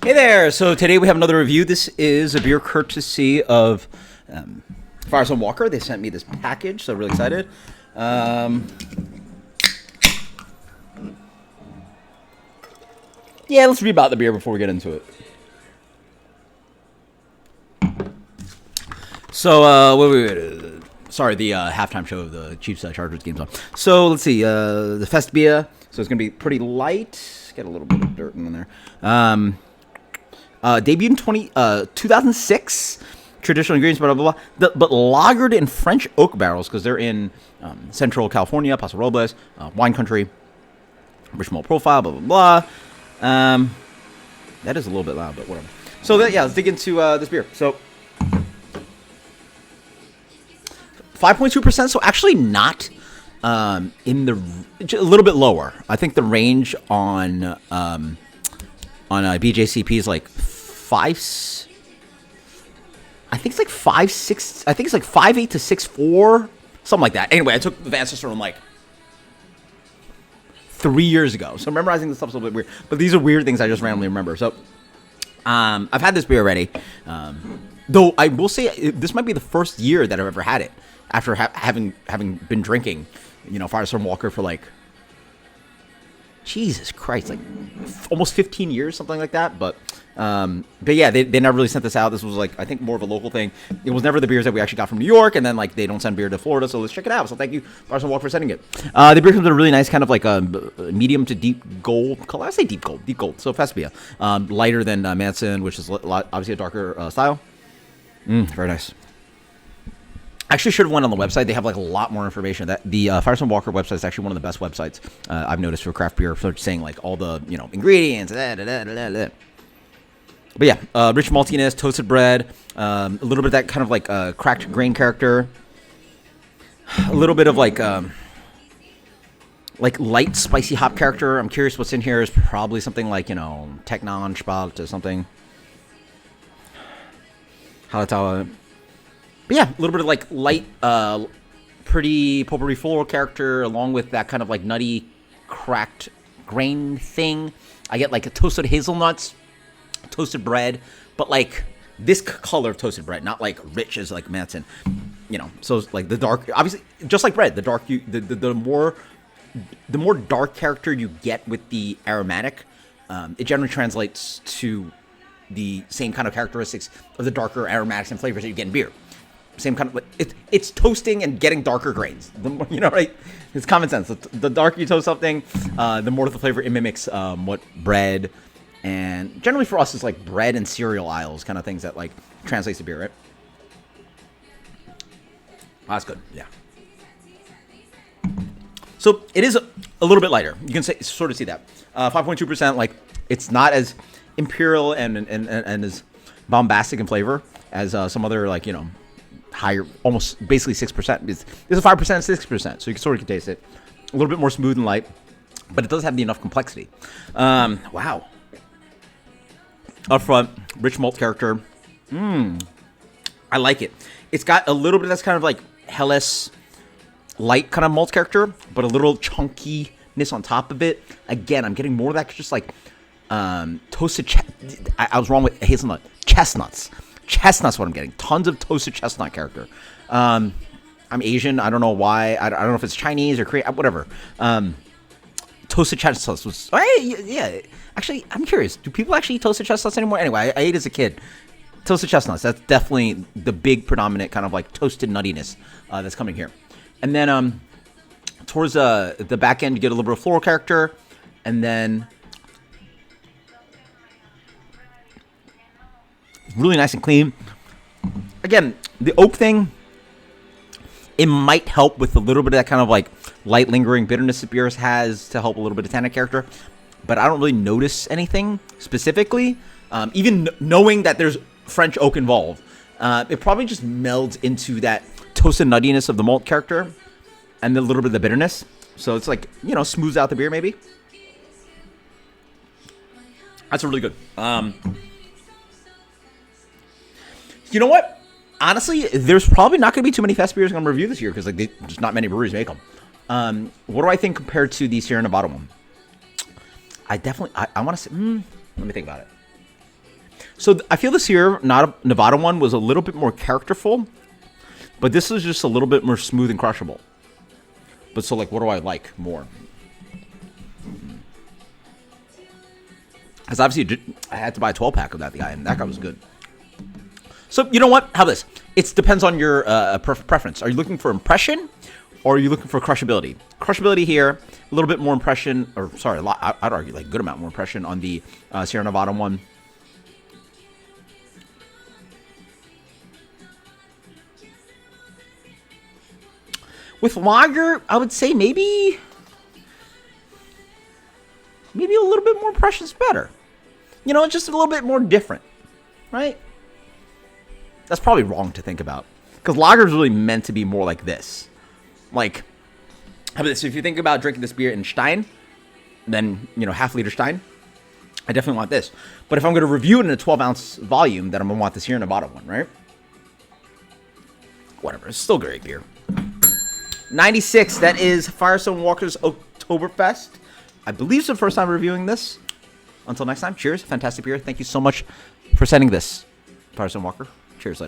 Hey there! So today we have another review. This is a beer courtesy of Firestone Walker. They sent me this package, so really excited. Yeah, let's read about the beer before we get into it. So, sorry, the halftime show of the Chiefs Chargers game's on. So let's see, the Festbier. So it's gonna be pretty light. Get a little bit of dirt in there. Debuted in 2006. Traditional ingredients, blah, blah, blah. But lagered in French oak barrels because they're in Central California, Paso Robles, wine country, rich malt profile, blah, blah, blah. That is a little bit loud, but whatever. So, let's dig into this beer. So, 5.2%, so actually not in the... a little bit lower. I think the range on BJCP is like 5... I think it's like 5.6... I think it's like 5.8 to 6.4. Something like that. Anyway, I took the Advanced from like 3 years ago. So memorizing this stuff's a little bit weird. But these are weird things I just randomly remember. So, I've had this beer already. Though I will say this might be the first year that I've ever had it. After having been drinking, Firestone Walker for like... Jesus Christ, like almost 15 years, something like that. But yeah, they never really sent this out. This was like, I think, more of a local thing. It was never the beers that we actually got from New York, and then like they don't send beer to Florida, so let's check it out. So thank you, Firestone Walker, for sending it. The beer comes with a really nice kind of like a medium to deep gold color. I say deep gold. So Festbier, lighter than Manson, which is obviously a darker style. Very nice. I actually should have went on the website. They have like a lot more information. That the Firestone Walker website is actually one of the best websites I've noticed for craft beer. So saying like all the ingredients. But yeah, rich maltiness, toasted bread, a little bit of that kind of like cracked grain character, a little bit of like light spicy hop character. I'm curious what's in here. Is probably something like Technon, Spalt, or something. Hallertauer. But yeah, a little bit of like light, pretty potpourri floral character, along with that kind of like nutty, cracked grain thing. I get like a toasted hazelnuts, toasted bread, but like this color of toasted bread, not like rich as like Manson. So like the dark, obviously, just like bread, the more dark character you get with the aromatic, it generally translates to the same kind of characteristics of the darker aromatics and flavors that you get in beer. Same kind of, it's toasting and getting darker grains. Right? It's common sense. The darker you toast something, the more the flavor it mimics what bread, and generally for us it's like bread and cereal aisles kind of things that like translates to beer, right? That's good. Yeah. So it is a little bit lighter. You can sort of see that 5.2%. Like it's not as imperial and as bombastic in flavor as some other like higher, almost basically 6%. It's a 5%, 6%, so you can sort of taste it. A little bit more smooth and light, but it does have enough complexity. Wow. Up front, rich malt character. I like it. It's got a little bit of that's kind of like Helles light kind of malt character, but a little chunkiness on top of it. Again, I'm getting more of that just like toasted. I was wrong with hazelnut. Chestnuts. Chestnut's what I'm getting. Tons of toasted chestnut character. I'm Asian. I don't know why. I don't know if it's Chinese or Korean. Whatever. Toasted chestnuts was... yeah. Actually, I'm curious. Do people actually eat toasted chestnuts anymore? Anyway, I ate as a kid. Toasted chestnuts. That's definitely the big predominant kind of like toasted nuttiness that's coming here. And then towards the back end, you get a little bit of floral character. And then... really nice and clean. Again, the oak thing, it might help with a little bit of that kind of like light lingering bitterness that beers has to help a little bit of tannic character, but I don't really notice anything specifically. Even knowing that there's French oak involved, it probably just melds into that toasted nuttiness of the malt character and a little bit of the bitterness. So it's like, smooths out the beer maybe. That's really good. You know what? Honestly, there's probably not going to be too many fest beers I'm going to review this year because just not many breweries make them. What do I think compared to the Sierra Nevada one? I want to say... let me think about it. So I feel this here, Nevada one, was a little bit more characterful, but this is just a little bit more smooth and crushable. But so, like, what do I like more? Because obviously I had to buy a 12-pack of that guy, and that guy was good. So, you know what? How this? It depends on your preference. Are you looking for impression, or are you looking for crushability? Crushability here, a little bit more impression, or sorry, I'd argue like a good amount more impression on the Sierra Nevada one. With lager, I would say maybe a little bit more impression is better. You know, it's just a little bit more different, right? That's probably wrong to think about, because lager is really meant to be more like this. Like, how about this? If you think about drinking this beer in Stein, then, you know, half-liter Stein, I definitely want this. But if I'm going to review it in a 12-ounce volume, then I'm going to want this Sierra Nevada one, right? Whatever. It's still great beer. 96, that is Firestone Walker's Oaktoberfest. I believe it's the first time reviewing this. Until next time, cheers. Fantastic beer. Thank you so much for sending this, Firestone Walker. Cheers later.